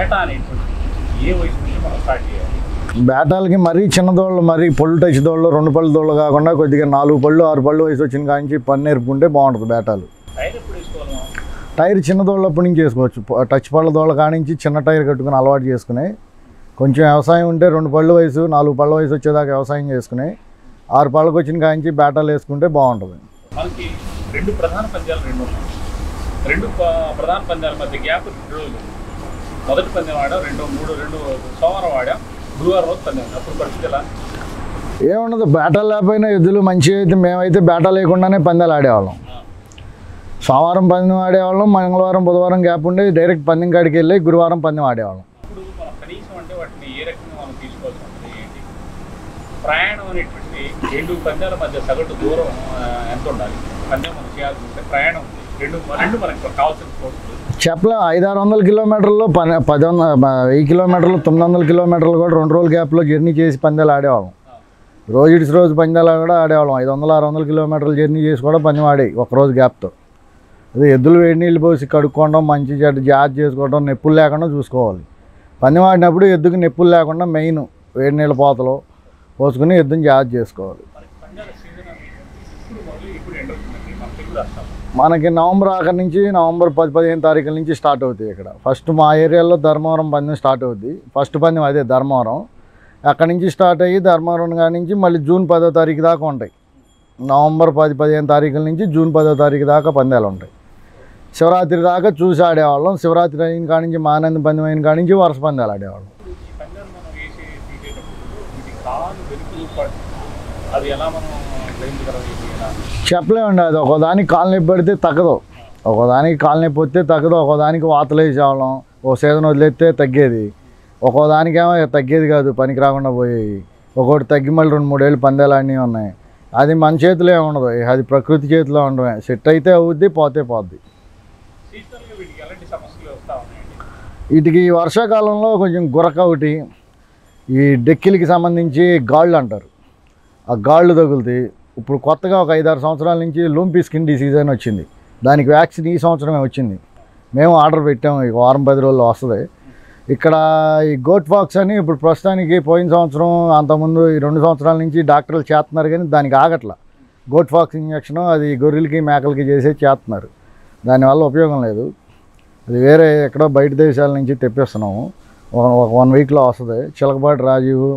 బేటా అనేటువంటి ఏ వయసు నుంచి మనం స్టార్ట్ చేయాలి? బేటాలకి మరీ చిన్న దోళ్ళు, మరీ పళ్ళు టచ్ దోళ్ళు, 2 పళ్ళు దోళ్ళు కాకుండా కొద్దిగా 4 పళ్ళు 6 పళ్ళు వయసు వచ్చిన కాంచి పన్ను నేర్పుకుంటే బాగుంటుంది బేటాలు. టైర్ ఎప్పుడు వేసుకోవాలి మనం? టైర్ చిన్న దోళ్ళప్పటి నుంచి వేసుకోవచ్చు. టచ్ పళ్ళ దోళ్ళ కానించి చిన్న టైర్ కట్టుకుని అలవాటు చేసుకుని కొంచెం వ్యవసాయం ఉంటే 2 పళ్ళు వయసు 4 పళ్ళ వయసు వచ్చేదాకా వ్యవసాయం చేసుకుని 6 పళ్ళకి వచ్చిన కాంచి బేటాలు వేసుకుంటే బాగుంటుంది. మనకి 2 ప్రధాన పంద్యాలు ఉన్నాయి. 2 ప్రధాన పంద్యాల మధ్య గ్యాప్ 2 రోజులు. మొదటి పందెం ఆడాం, 2 సోమవారం ఆడాం, గురువారం రోజు పందెం. అప్పుడు పరిస్థితి ఎలా? ఏముండదు, బేటాలు లేకపోయినా ఎద్దులు మంచిగా అయితే మేమైతే బేటా లేకుండానే పందాలు ఆడేవాళ్ళం. సోమవారం పందెం ఆడేవాళ్ళం, మంగళవారం బుధవారం గ్యాప్ ఉండే డైరెక్ట్ పందెం కాడికి వెళ్ళి గురువారం పందెం ఆడేవాళ్ళం. ఇప్పుడు మనం కనీసం అంటే వాటిని ఏ రకంగా మనం తీసుకోవాల్సి ఉంటుంది ఏంటి? ప్రయాణం అనేటువంటి 2 పందాల మధ్య సగటు దూరం ఎంత ఉండాలి? పందెం మనం చేయాల్సి ఉంటే ప్రయాణం రెండు మనకు కావాల్సిన కోర్సు చెప్పలేం. 500-600 కిలోమీటర్లు 1000 కిలోమీటర్లు 900 కిలోమీటర్లు కూడా 2 రోజుల గ్యాప్లో జర్నీ చేసి పందాలు ఆడేవాళ్ళం. రోజు ఇటు రోజు పందాలు కూడా ఆడేవాళ్ళం. 500-600 కిలోమీటర్లు జర్నీ చేసి కూడా పందెం ఆడేవి ఒకరోజు గ్యాప్తో. అదే ఎద్దులు వేడి నీళ్ళు పోసి కడుక్కోవడం, మంచి చెడ్డ జాగ్రత్త చేసుకోవడం, నొప్పులు లేకుండా చూసుకోవాలి. పందెం ఆడినప్పుడు ఎద్దుకి నొప్పులు లేకుండా మెయిన్ వేడి నీళ్ళ పోతలు పోసుకుని ఎద్దుని జాగ్రత్త చేసుకోవాలి. మనకి నవంబర్ ఆఖరి నుంచి నవంబర్ 10-15 తారీఖుల నుంచి స్టార్ట్ అవుతాయి. ఇక్కడ ఫస్ట్ మా ఏరియాలో ధర్మవరం పందెం స్టార్ట్ అవుద్ది. ఫస్ట్ పందెం అదే ధర్మవరం. అక్కడి నుంచి స్టార్ట్ అయ్యి ధర్మవరం కాడి నుంచి మళ్ళీ జూన్ 10వ తారీఖు దాకా ఉంటాయి. నవంబర్ 10-15 తారీఖుల నుంచి జూన్ 10వ తారీఖు దాకా పందాలు ఉంటాయి. శివరాత్రి దాకా చూసి ఆడేవాళ్ళం. శివరాత్రి అయిన కాడి నుంచి మానంద పందెం అయిన కాడి నుంచి వరుస పందాలు ఆడేవాళ్ళం. చెప్పలేమండి, అది ఒకదానికి కాలు నొప్పి పడితే తగ్గదు, ఒకదానికి కాలు నొప్పి వస్తే తగ్గదు, ఒకదానికి వాతలు వేసేవాళ్ళం. ఓ సీజన్ వదిలేస్తే తగ్గేది, ఒక్కోదానికేమో తగ్గేది కాదు, పనికి రాకుండా పోయేవి. ఒక్కొక్కటి తగ్గి మళ్ళీ 2-3 ఏళ్ళు పందాలు అన్నీ ఉన్నాయి. అది మన చేతిలో ఉండదు, అది ప్రకృతి చేతిలో ఉండమే. సెట్ అయితే అవుద్ది, పోతే పోద్ది. వీటికి వర్షాకాలంలో కొంచెం గురక ఒకటి, ఈ డెక్కిలకి సంబంధించి గాళ్ళు అంటారు, ఆ గాళ్ళు తగులుతాయి. ఇప్పుడు కొత్తగా ఒక 5-6 సంవత్సరాల నుంచి లూంపీ స్కిన్ డిసీజ్ అని వచ్చింది. దానికి వ్యాక్సిన్ ఈ సంవత్సరమే వచ్చింది. మేము ఆర్డర్ పెట్టాము, ఇక వారం 10 రోజుల్లో వస్తుంది. ఇక్కడ ఈ గోట్ ఫాక్స్ అని ఇప్పుడు ప్రస్తుతానికి పోయిన సంవత్సరం అంతకుముందు ఈ 2 సంవత్సరాల నుంచి డాక్టర్లు చేస్తున్నారు, కానీ దానికి ఆగట్ల. గోట్ ఫాక్స్ ఇంజక్షన్ అది గొర్రెలకి మేకలకి చేసే చేస్తున్నారు, దానివల్ల ఉపయోగం లేదు. అది వేరే ఎక్కడో బయట దేశాల నుంచి తెప్పిస్తున్నాము. ఒక 1 వీక్లో వస్తుంది. చిలకపాటి రాజీవ్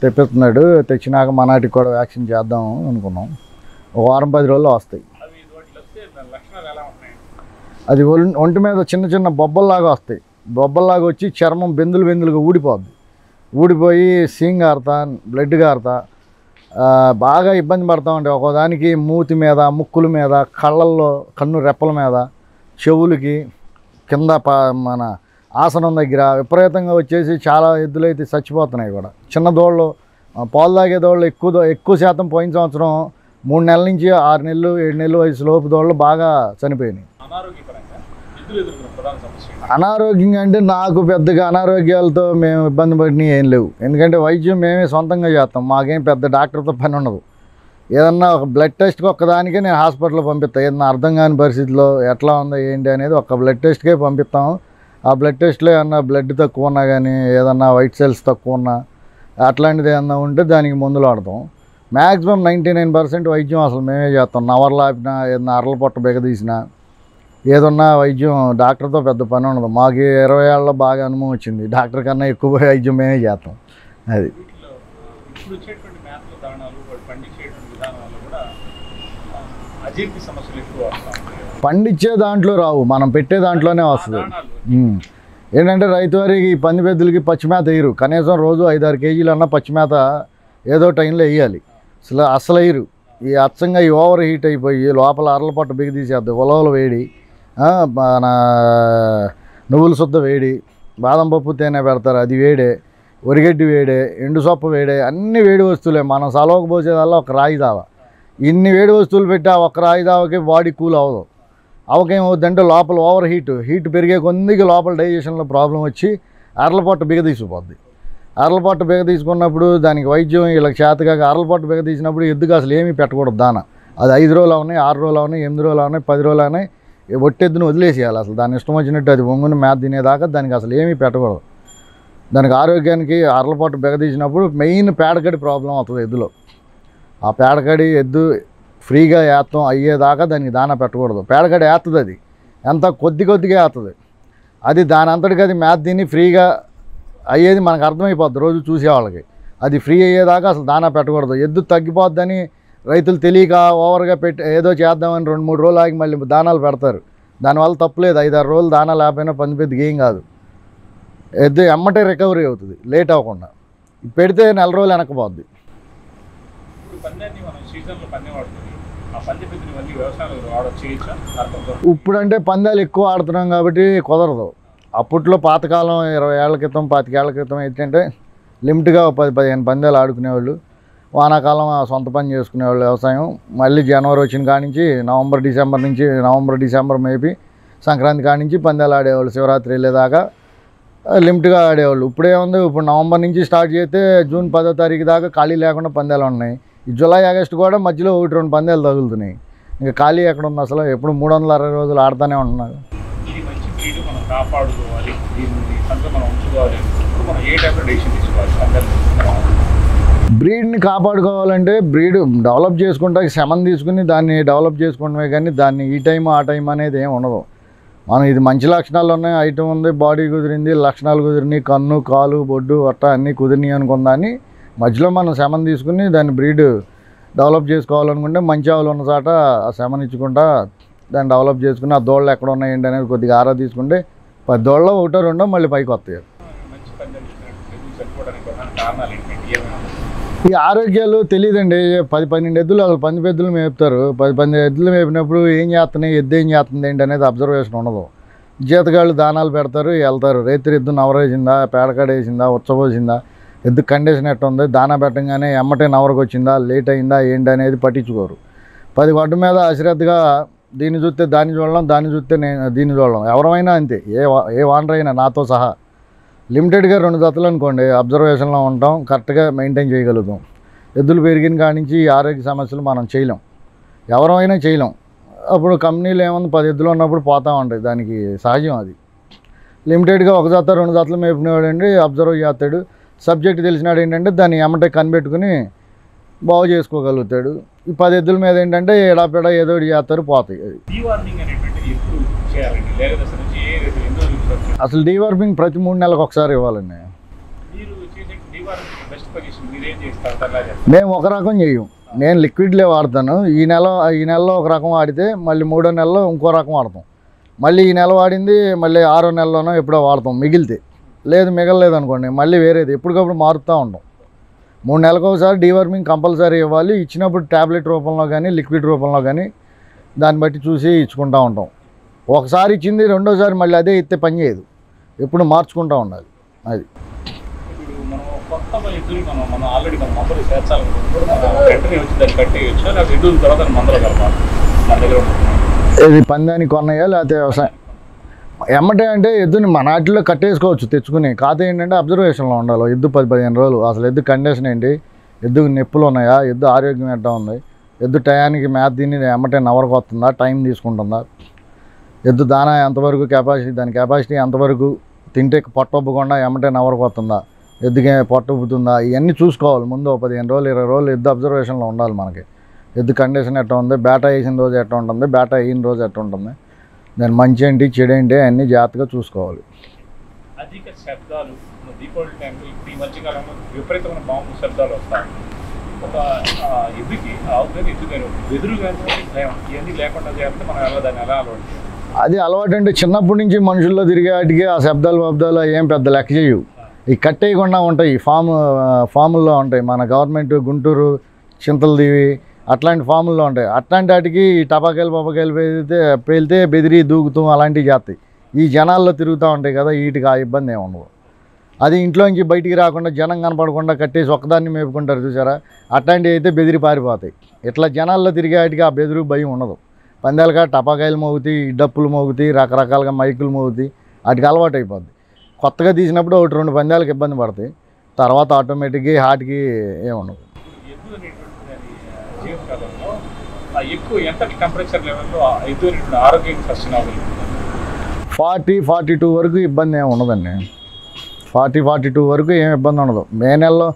తెప్పిస్తున్నాడు, తెచ్చినాక మనాటికి కూడా వ్యాక్సిన్ చేద్దాం అనుకున్నాం. ఒక వారం 10 రోజుల్లో వస్తాయి. అది ఒంటి మీద చిన్న చిన్న బొబ్బల్లాగా వస్తాయి. బొబ్బల్లాగా వచ్చి చర్మం బెందులుగా ఊడిపోద్ది. ఊడిపోయి సీంగ్ ఆరుతా, బ్లడ్ కారుతా బాగా ఇబ్బంది పడతా ఉంటాయి. ఒక్కోదానికి మూతి మీద, ముక్కుల మీద, కళ్ళల్లో, కన్ను రెప్పల మీద, చెవులకి, కింద మన ఆసనం దగ్గర విపరీతంగా వచ్చేసి చాలా ఎద్దులైతే చచ్చిపోతున్నాయి కూడా. చిన్న దోళ్ళు, పాలు తాగే దోళ్ళు ఎక్కువ శాతం పోయిన సంవత్సరం 3 నెలల నుంచి 6 నెలలు 7 నెలలు వయసు లోపు దోళ్ళు బాగా చనిపోయినాయి. అనారోగ్యంగా అంటే నాకు పెద్దగా అనారోగ్యాలతో మేము ఇబ్బంది పడినవి ఏం లేవు, ఎందుకంటే వైద్యం మేమే సొంతంగా చేస్తాం. మాకేం పెద్ద డాక్టర్తో పని ఉండదు. ఏదన్నా ఒక బ్లడ్ టెస్ట్కి ఒక్కదానికే నేను హాస్పిటల్లో పంపిస్తాను. ఏదన్నా అర్థం కాని పరిస్థితిలో ఎట్లా ఉందో ఏంటి అనేది ఒక బ్లడ్ టెస్ట్కే పంపిస్తాము. ఆ బ్లడ్ టెస్ట్లో ఏమన్నా బ్లడ్ తక్కువ ఉన్నా కానీ, ఏదన్నా వైట్ సెల్స్ తక్కువ ఉన్నా అట్లాంటిది ఏమన్నా ఉంటే దానికి మందులు వాడతాం. మ్యాక్సిమం 99% వైద్యం అసలు మేమే చేస్తాం. నవర్లు ఆపినా, ఏదన్నా అరల పొట్ట బిగదీసినా, ఏదన్నా వైద్యం డాక్టర్తో పెద్ద పని ఉండదు. మాకు 20 ఏళ్ళలో బాగా అనుభవం వచ్చింది. డాక్టర్ కన్నా ఎక్కువ వైద్యం మేమే చేస్తాం. అది పండించే దాంట్లో రావు, మనం పెట్టే దాంట్లోనే వస్తుంది. ఏంటంటే రైతు వారికి పంది పెద్దలకి పచ్చిమేత వేయరు. కనీసం రోజు 5-6 కేజీలు అన్న పచ్చిమేత ఏదో టైంలో వేయాలి. అసలు వేయరు. ఈ అచ్చంగా ఈ ఓవర్ హీట్ అయిపోయి లోపల అరల పొట్ట బిగి తీసేద్ది. ఉలవలు వేడి, మన నువ్వుల శుద్ధ వేడి, బాదం పప్పు తేనె పెడతారు, అది వేడే, ఒరిగడ్డి వేడే, ఎండు సొప్ప వేడే, అన్ని వేడి వస్తువులే. మనం సలవకు పోసేదల్లా ఒక రాయి దావా. ఇన్ని వేడి వస్తువులు పెట్టి ఆ ఒక్క రాయి దావకి బాడీ కూల్ అవ్వదు. అవకేమవుద్దంటే లోపల ఓవర్ హీట్ పెరిగే కొద్దిగా లోపల డైజెషన్లో ప్రాబ్లం వచ్చి అరలపొట్ట బిగదీసిపోద్ది. అరలపొట్ట బిగదీసుకున్నప్పుడు దానికి వైద్యం వీళ్ళకి చేతగా అరలపొట్ట బిగదీసినప్పుడు ఎద్దుకు అసలు ఏమీ పెట్టకూడదు దాన. అది 5 రోజులు అవునాయి, 6 రోజులు అవునాయి, 8 రోజులు అవునాయి, 10 రోజులు అవునాయి, ఒట్టెద్దును వదిలేసేయాలి. అసలు దాని ఇష్టం వచ్చినట్టు అది వంగుని మేత తినేదాకా దానికి అసలు ఏమీ పెట్టకూడదు. దానికి ఆరోగ్యానికి అరలపాటు బెగదీసినప్పుడు మెయిన్ పేడకడి ప్రాబ్లం అవుతుంది ఎద్దులో. ఆ పేడకడి ఎద్దు ఫ్రీగా ఏత్తం అయ్యేదాకా దానికి దానా పెట్టకూడదు. పేడకడి వేస్తుంది, అది ఎంత కొద్దిగా వేస్తుంది. అది దాని అంతటికి అది మేత తిని ఫ్రీగా అయ్యేది మనకు అర్థమైపోద్ది రోజు చూసేవాళ్ళకి. అది ఫ్రీ అయ్యేదాకా అసలు దానా పెట్టకూడదు. ఎద్దు తగ్గిపోద్దని రైతులు తెలియక ఓవర్గా పెట్టి ఏదో చేద్దామని 2-3 రోజులు ఆగి మళ్ళీ దానాలు పెడతారు. దానివల్ల తప్పులేదు. 5-6 రోజులు దానా లేకపోయినా పెద్దగా ఏం కాదు. ఎద్దు ఎమ్మటే రికవరీ అవుతుంది లేట్ అవ్వకుండా. పెడితే 4 రోజులు వెనకపోద్ది. ఇప్పుడంటే పందాలు ఎక్కువ ఆడుతున్నాం కాబట్టి కుదరదు. అప్పట్లో పాతకాలం 20 ఏళ్ల క్రితం 25 ఏళ్ల క్రితం ఏంటంటే లిమిట్గా 10-15 పందాలు ఆడుకునేవాళ్ళు. వానాకాలం సొంత పని చేసుకునేవాళ్ళు వ్యవసాయం. మళ్ళీ జనవరి వచ్చిన కాడి నుంచి నవంబర్ డిసెంబర్ మేబీ సంక్రాంతి కాడి నుంచి పందాలు ఆడేవాళ్ళు. శివరాత్రి వెళ్ళేదాకా లిమిట్గా ఆడేవాళ్ళు. ఇప్పుడేముంది, ఇప్పుడు నవంబర్ నుంచి స్టార్ట్ చేస్తే జూన్ 10వ తారీఖు దాకా ఖాళీ లేకుండా పందాలు ఉన్నాయి. ఈ జూలై ఆగస్టు కూడా మధ్యలో 1-2 పందాలు తగులుతున్నాయి. ఇంకా ఖాళీ ఎక్కడ ఉంది అసలు? ఎప్పుడు 360 రోజులు ఆడుతూనే ఉంటున్నారు. బ్రీడ్ని కాపాడుకోవాలంటే బ్రీడ్ డెవలప్ చేసుకుంటా శ్రమం తీసుకుని దాన్ని డెవలప్ చేసుకుంటామే కానీ దాన్ని ఈ టైం ఆ టైం అనేది ఏమి ఉండదు. మనం ఇది మంచి లక్షణాలు ఉన్నాయి, ఐటమ్ ఉంది, బాడీ కుదిరింది, లక్షణాలు కుదిరినాయి, కన్ను కాలు బొడ్డు అట్ట అన్నీ కుదిరినాయి అనుకుందాన్ని మధ్యలో మనం శ్రమం తీసుకుని దాన్ని బ్రీడ్ డెవలప్ చేసుకోవాలనుకుంటే మంచి ఆవులు ఉన్న చాట ఆ శ్రమని ఇచ్చుకుంటా దాన్ని డెవలప్ చేసుకుని ఆ దోళ్ళు ఎక్కడ ఉన్నాయండి అనేది కొద్దిగా ఆరా తీసుకుంటే 10 దోళ్ళలో 1-2 మళ్ళీ పైకి వస్తాయి. ఈ ఆరోగ్యాలు తెలియదండి. 10-12 ఎద్దులు అసలు 12 ఎద్దులు మేపుతారు. 10-12 ఎద్దులు మేపినప్పుడు ఏం చేస్తున్నాయి, ఎద్దు ఏం చేస్తుంది ఏంటి అనేది అబ్జర్వేషన్ ఉండదు. జీతగాళ్ళు దానాలు పెడతారు, వెళ్తారు. రైతు ఎద్దు నవరేసిందా, పేడకాడేసిందా, ఉచ్చబోసిందా, ఎద్దు కండిషన్ ఎట్ట ఉంది, దానా పెట్టంగానే ఎమ్మటే నవరకు వచ్చిందా, లేట్ అయిందా ఏంటి అనేది పట్టించుకోరు. 10 గడ్డ మీద అశ్రద్ధగా దీన్ని చూస్తే దాన్ని చూడడం, దాన్ని చూస్తే దీన్ని చూడడం. ఎవరైనా అంతే, ఏ వానర్ అయినా నాతో సహా లిమిటెడ్గా 2 జతలు అనుకోండి అబ్జర్వేషన్లో ఉంటాం, కరెక్ట్గా మెయింటైన్ చేయగలుగుతాం. ఎద్దులు పెరిగిన కాడి నుంచి ఆరోగ్య సమస్యలు మనం చేయలేం, ఎవరైనా చేయలేం. అప్పుడు కంపెనీలు ఏముంది 10 ఎద్దులు ఉన్నప్పుడు పోతూ ఉంటాయి, దానికి సహజం అది. లిమిటెడ్గా 1 జత 2 జతలు మేపినవాడు అండి అబ్జర్వ్ చేస్తాడు. సబ్జెక్ట్ తెలిసినాడు ఏంటంటే దాన్ని ఎమ్మటే కనిపెట్టుకుని బాగు చేసుకోగలుగుతాడు. ఈ 10 ఎద్దుల మీద ఏంటంటే ఎడాపెడా ఏదో చేస్తారు, పోతాయి. అసలు డీవార్మింగ్ ప్రతి 3 నెలలకు ఒకసారి ఇవ్వాలండి. మేము ఒక రకం చెయ్యం, నేను లిక్విడ్లే వాడతాను. ఈ నెలలో ఒక రకం వాడితే మళ్ళీ 3వ నెలలో ఇంకో రకం వాడతాం. మళ్ళీ ఈ నెల వాడింది మళ్ళీ 6వ నెలలోనో ఎప్పుడో వాడతాం. మిగిలితే మిగలలేదు అనుకోండి మళ్ళీ వేరేది ఎప్పటికప్పుడు మారుతూ ఉంటాం. 3 నెలలకు ఒకసారి డీవార్మింగ్ కంపల్సరీ ఇవ్వాలి. ఇచ్చినప్పుడు ట్యాబ్లెట్ రూపంలో కానీ లిక్విడ్ రూపంలో కానీ దాన్ని బట్టి చూసి ఇచ్చుకుంటూ ఉంటాం. ఒకసారి ఇచ్చింది రెండోసారి మళ్ళీ అదే ఇస్తే పని చేయదు, ఎప్పుడు మార్చుకుంటూ ఉండాలి. అది ఇది పందానికి కొన్నాయా లేకపోతే వ్యవసాయం ఎమ్మటే అంటే ఎద్దుని మన వాటిలో కట్టేసుకోవచ్చు తెచ్చుకుని. కాకపోతే ఏంటంటే అబ్జర్వేషన్లో ఉండాలి. ఎద్దు 10-15 రోజులు అసలు ఎద్దు కండిషన్ ఏంటి, ఎద్దుకు నొప్పులు ఉన్నాయా, ఎద్దు ఆరోగ్యం ఎట్లా ఉంది, ఎద్దు టయానికి మేత తిని ఎమ్మటే నవరకు వస్తుందా, టైం తీసుకుంటుందా, ఎద్దు దానా ఎంతవరకు కెపాసిటీ, దాని కెపాసిటీ ఎంతవరకు, తింటే పొట్టొబ్బకుండా ఎమ్మటే నవరకు వస్తుందా, ఎద్దుకే పొట్టొబ్బుతుందా, ఇవన్నీ చూసుకోవాలి. ముందు 15 రోజులు 20 రోజులు ఎద్దు అబ్జర్వేషన్లో ఉండాలి మనకి. ఎద్దు కండిషన్ ఎట్లా ఉంది, బేటా వేసిన రోజు ఎట్లా ఉంటుంది, బేటా అయిన రోజు ఎట్లా ఉంటుంది, దాని మంచి ఏంటి చెడు ఏంటి అన్నీ జాగ్రత్తగా చూసుకోవాలి. అధిక శబ్దాలు దీపావళి టైంలో ఇప్పుడు ఈ మధ్యకాలంలో విపరీతమైన బాంబు శబ్దాలు వస్తాయి. ఒక ఎద్దుకి ఆవుగాని ఎద్దుగాని వెదురు కానీ భయం ఇవన్నీ లేకుండా చేస్తే మనం దాన్ని ఎలా అలవాటు చేయాలి? అది అలవాటు అంటే చిన్నప్పటి నుంచి మనుషుల్లో తిరిగే వాటికి ఆ శబ్దాలు ఏం పెద్ద లెక్క చేయవు. ఈ కట్టేయకుండా ఉంటాయి, ఫాముల్లో ఉంటాయి. మన గవర్నమెంట్ గుంటూరు చింతలదీవి అట్లాంటి ఫాముల్లో ఉంటాయి. అట్లాంటి వాటికి టపాకాయలు పేలితే బెదిరి దూకుతూ అలాంటివి చేస్తాయి. ఈ జనాల్లో తిరుగుతూ ఉంటాయి కదా, వీటికి ఆ ఇబ్బంది ఏమి ఉండదు. అది ఇంట్లోంచి బయటికి రాకుండా జనం కనపడకుండా కట్టేసి ఒక్కదాన్ని మేపుకుంటారు చూసారా, అట్లాంటివి అయితే బెదిరి పారిపోతాయి. ఇట్లా జనాల్లో తిరిగే వాటికి ఆ బెదిరి భయం ఉండదు. పందాలుగా టపాకాయలు మోగుతాయి, డప్పులు మోగుతాయి, రకరకాలుగా మైకులు మోగుతాయి, వాటికి అలవాటు అయిపోద్ది. కొత్తగా తీసినప్పుడు 1-2 పందాలకు ఇబ్బంది పడతాయి, తర్వాత ఆటోమేటిక్గా హార్ట్కి ఏముండదు. ఎక్కువ ఎంత టెంపరేచర్ లెవెల్లో ఎద్దు ఆరోగ్యంగా సస్టైన్ అవ్వగలుగుతుంది? 40-42 వరకు ఇబ్బంది ఏమి ఉండదండి. 40-42 వరకు ఏమి ఇబ్బంది ఉండదు. మే నెలలో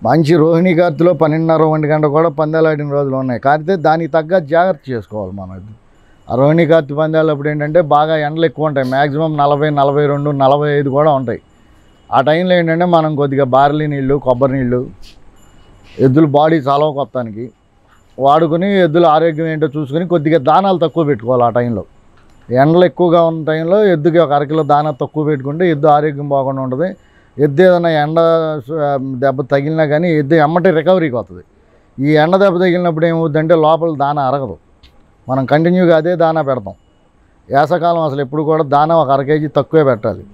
మంచి రోహిణి కార్తెలో 12:30-1 గంట కూడా పందాలు ఆడిన రోజులు ఉన్నాయి. కాకపోతే దానికి తగ్గ జాగ్రత్త చేసుకోవాలి మనం. ఆ రోహిణి కార్తె పందాలు అప్పుడు ఏంటంటే బాగా ఎండలు ఎక్కువ ఉంటాయి. మ్యాక్సిమం 40, 42, 45 కూడా ఉంటాయి. ఆ టైంలో ఏంటంటే మనం కొద్దిగా బార్లీ నీళ్ళు, కొబ్బరి నీళ్ళు, ఎద్దుల బాడీ చలవ కొత్తానికి వాడుకుని ఎద్దుల ఆరోగ్యం ఏంటో చూసుకుని కొద్దిగా దానాలు తక్కువ పెట్టుకోవాలి. ఆ టైంలో ఎండలు ఎక్కువగా ఉన్న టైంలో ఎద్దుకి 1 అరకిలో దానా తక్కువ పెట్టుకుంటే ఎద్దు ఆరోగ్యం బాగుండా ఉంటుంది. ఎద్దు ఏదైనా ఎండ దెబ్బ తగిలినా కానీ ఎద్దు ఎమ్మటి రికవరీకి వస్తుంది. ఈ ఎండ దెబ్బ తగిలినప్పుడు ఏమవుతుందంటే లోపల దానా అరగదు. మనం కంటిన్యూగా అదే దానా పెడతాం. వేసవకాలం అసలు ఎప్పుడు కూడా దానా 1 అర కేజీ తక్కువే పెట్టాలి.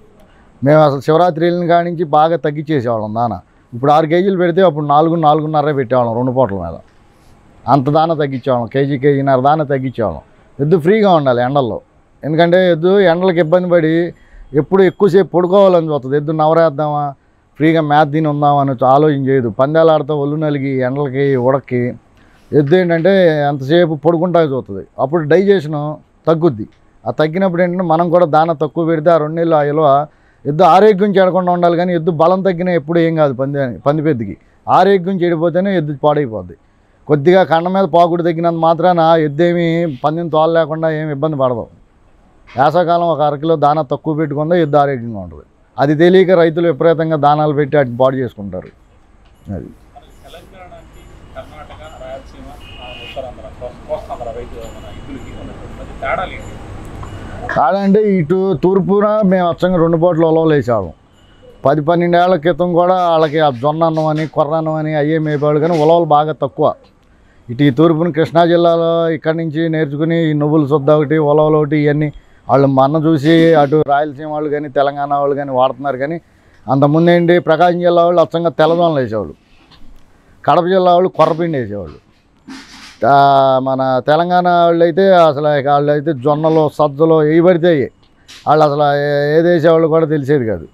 మేము అసలు శివరాత్రి వెళ్ళిన కాడి నుంచి బాగా తగ్గించేసేవాళ్ళం దానా. ఇప్పుడు 6 కేజీలు పెడితే అప్పుడు 4-4.5 పెట్టేవాళ్ళం 2 పూటల మీద. అంత దానా తగ్గించేవాళ్ళం. కేజీన్నర దానా తగ్గించేవాళ్ళం. ఎద్దు ఫ్రీగా ఉండాలి ఎండల్లో. ఎందుకంటే ఎద్దు ఎండలకు ఇబ్బంది పడి ఎప్పుడు ఎక్కువసేపు పడుకోవాలని చూస్తుంది. ఎద్దు నవరేద్దామా, ఫ్రీగా మేత తిని ఉందామా అని ఆలోచన చేయదు. పందాలు ఆడుతూ ఒళ్ళు నలిగి ఎండలకి ఉడక్కి ఎద్దు ఏంటంటే ఎంతసేపు పడుకుంటా చూస్తుంది. అప్పుడు డైజెషన్ తగ్గుద్ది. ఆ తగ్గినప్పుడు ఏంటంటే మనం కూడా దానా తక్కువ పెడితే ఆ 2 నెలలు ఆ విలువ ఎద్దు ఆరోగ్యం చెడకుండా ఉండాలి. కానీ ఎద్దు బలం తగ్గినా ఎప్పుడు ఏం కాదు. పందిపెద్దుకి ఆరోగ్యం చెడిపోతేనే ఎద్దు పాడైపోద్ది. కొద్దిగా కండ మీద పాకుడు తగ్గినంత మాత్రాన ఎద్దు ఏమి పందిని తోలు లేకుండా ఏమి ఇబ్బంది పడదు. వేసవకాలం 1 అరకిలో దానా తక్కువ పెట్టుకుందా ఎద్దు ఆరోగ్యంగా ఉంటుంది. అది తెలియక రైతులు విపరీతంగా దానాలు పెట్టి వాటిని పాడు చేసుకుంటారు. అది తేడా అంటే ఇటు తూర్పున మేము అచ్చంగా 2 పూటలు ఉలవలు వేసేవాళ్ళం. 10-12 ఏళ్ల క్రితం కూడా వాళ్ళకి జొన్న అన్నం అని, కొర్ర అన్నం అని అయ్యే మేపేవాళ్ళు. కానీ ఉలవలు బాగా తక్కువ. ఇటు ఈ తూర్పున కృష్ణా జిల్లాలో ఇక్కడి నుంచి నేర్చుకుని ఈ నువ్వుల సుద్ద ఒకటి, ఉలవలు ఒకటి, ఇవన్నీ వాళ్ళు మన చూసి అటు రాయలసీమ వాళ్ళు కానీ తెలంగాణ వాళ్ళు కానీ వాడుతున్నారు. కానీ అంతకుముందు ఏంటి ప్రకాశం జిల్లా వాళ్ళు అచ్చంగా తెల్లదోనలు వేసేవాళ్ళు, కడప జిల్లా వాళ్ళు కొర్రపిండి వేసేవాళ్ళు, మన తెలంగాణ వాళ్ళు అయితే అసలు వాళ్ళు అయితే జొన్నలు సజ్జలు ఏవి పడితే వాళ్ళు అసలు ఏది వేసేవాళ్ళు కూడా తెలిసేది కాదు.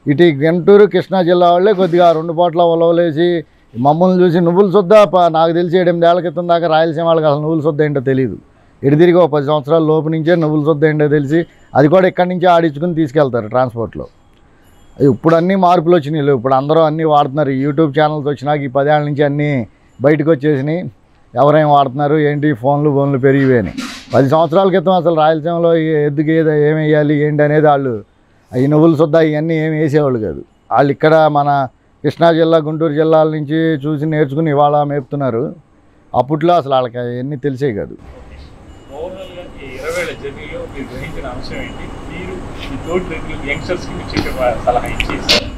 ఇటు గుంటూరు కృష్ణా జిల్లా వాళ్ళే కొద్దిగా 2 పూటల ఉలవలు వేసి మమ్మల్ని చూసి నువ్వుల సుద్ద నాకు తెలిసి 8 ఏళ్ల క్రితం దాకా రాయలసీమ వాళ్ళకి అసలు నువ్వుల సుద్ద ఏంటో తెలియదు. ఇటు తిరిగి 10 సంవత్సరాల లోపు నుంచే నువ్వుల సుద్ద ఏంటో తెలిసి అది కూడా ఇక్కడి నుంచి ఆడించుకుని తీసుకెళ్తారు ట్రాన్స్పోర్ట్లో. ఇప్పుడు అన్నీ మార్పులు వచ్చినాయి. ఇప్పుడు అందరూ అన్నీ వాడుతున్నారు. యూట్యూబ్ ఛానల్స్ వచ్చినాక ఈ 10 ఏళ్ళ నుంచి అన్నీ బయటకు వచ్చేసినాయి. ఎవరేం వాడుతున్నారు ఏంటి ఫోన్లు పెరిగిపోయినాయి. 10 సంవత్సరాల క్రితం అసలు రాయలసీమలో ఎద్దుకి ఏమి వేయాలి ఏంటి అనేది వాళ్ళు ఈ నువ్వుల సుద్ద ఇవన్నీ ఏమి వేసేవాళ్ళు కాదు. వాళ్ళు ఇక్కడ మన కృష్ణా జిల్లా, గుంటూరు జిల్లాల నుంచి చూసి నేర్చుకుని ఇవాళ మేపుతున్నారు. అప్పట్లో అసలు వాళ్ళకి అవన్నీ తెలిసే కాదు.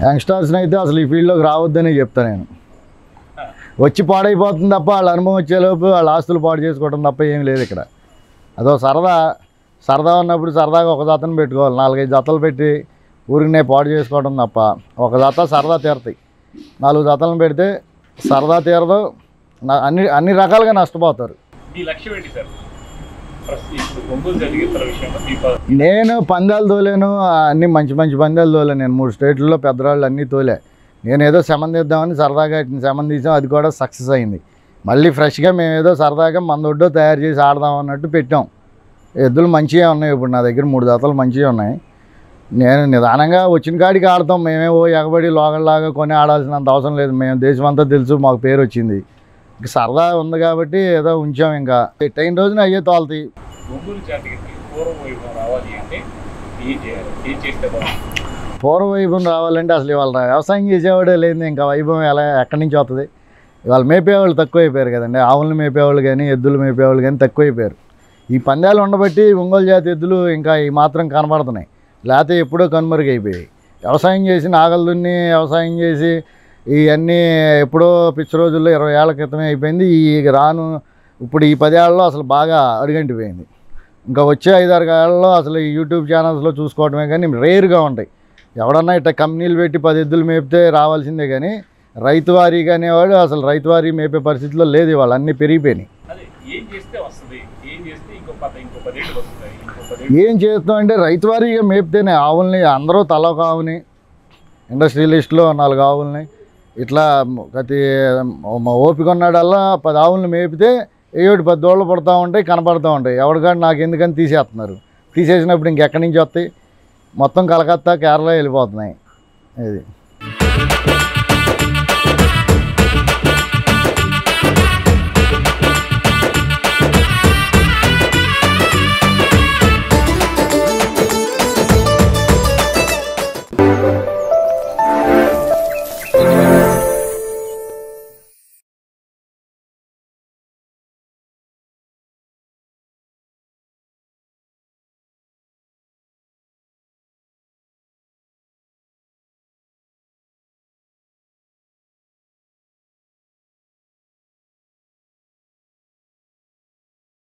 యంగ్స్టర్స్ని అయితే అసలు ఈ ఫీల్డ్లోకి రావద్దనే చెప్తాను నేను. వచ్చి పాడైపోతుంది తప్ప వాళ్ళ అనుభవం వచ్చేలోపు వాళ్ళ ఆస్తులు పాడు చేసుకోవడం తప్ప ఏం లేదు ఇక్కడ. అదో సరదా ఉన్నప్పుడు సరదాగా ఒక జతను పెట్టుకోవాలి. 4-5 జతలు పెట్టి ఊరికినే పాడు చేసుకోవడం తప్ప ఒక జత సరదా తీరుతాయి. 4 జతలను పెడితే సరదా తీరదు, అన్ని రకాలుగా నష్టపోతారు. నేను పందాలు తోలేను, అన్నీ మంచి పందాలు తోలే. నేను 3 స్టేట్లలో పెద్దరాళ్ళు అన్నీ తోలే. నేను ఏదో సంబంధిద్దామని సరదాగా సంబంధించాం. అది కూడా సక్సెస్ అయింది. మళ్ళీ ఫ్రెష్గా మేము ఏదో సరదాగా మన దొడ్డో తయారు చేసి ఆడదాం అన్నట్టు పెట్టాం. ఎద్దులు మంచిగా ఉన్నాయి. ఇప్పుడు నా దగ్గర 3 జతలు మంచిగా ఉన్నాయి. నేను నిదానంగా వచ్చిన కాడికి ఆడతాం. మేమేమో ఎగబడి లోగల్లాగా కొని ఆడాల్సినంత అవసరం లేదు. మేము దేశం అంతా తెలుసు, మాకు పేరు వచ్చింది. ఇంక సరదా ఉంది కాబట్టి ఏదో ఉంచాం. ఇంకా టైం రోజున అయ్యే తోలుతాయి. పూర్వ వైభవం రావాలంటే అసలు ఇవాళ వ్యవసాయం చేసేవాడే లేదు. ఇంకా వైభవం ఎక్కడి నుంచి వస్తుంది? ఇవాళ మేపేవాళ్ళు తక్కువైపోయారు కదండి. ఆవులను మేపేవాళ్ళు కానీ ఎద్దులు మేపేవాళ్ళు కానీ తక్కువైపోయారు. ఈ పందాలు ఉండబట్టి ఒంగోలు జాతి ఎద్దులు ఇంకా ఈ మాత్రం కనబడుతున్నాయి. లేకపోతే ఎప్పుడో కనుమరుగైపోయాయి. వ్యవసాయం చేసి నాగలు దున్ని వ్యవసాయం చేసి ఇవన్నీ ఎప్పుడో పిచ్చి రోజుల్లో 20 ఏళ్ల క్రితమే అయిపోయింది. ఇప్పుడు ఈ 10 ఏళ్లలో అసలు బాగా అడుగంటిపోయింది. ఇంకా వచ్చే 5-6 ఏళ్లలో అసలు ఈ యూట్యూబ్ ఛానల్స్లో చూసుకోవడమే కానీ రేర్గా ఉంటాయి. ఎవడన్నా ఇట్లా కంపెనీలు పెట్టి 10 ఎద్దులు మేపితే రావాల్సిందే కానీ రైతువారీగా అనేవాడు అసలు రైతువారీ మేపే పరిస్థితిలో లేదు. ఇవాళ అన్నీ పెరిగిపోయినాయి. ఏం చేస్తాం అంటే రైతువారీగా మేపితేనే ఆవుల్ని అందరూ తల ఒక ఆవుని, ఇండస్ట్రియలిస్ట్లో 4 ఆవుల్ని ఇట్లా ప్రతి ఓపిక ఉన్నాడల్లా 10 ఆవులను మేపితే ఏయోటి 10 దూడలు పుడతా ఉంటాయి, కనపడతా ఉంటాయి. ఎవరికాడు నాకు ఎందుకని తీసేస్తున్నారు. తీసేసినప్పుడు ఇంకెక్కడి నుంచి వస్తాయి? మొత్తం కలకత్తా, కేరళ వెళ్ళిపోతున్నాయి. ఇది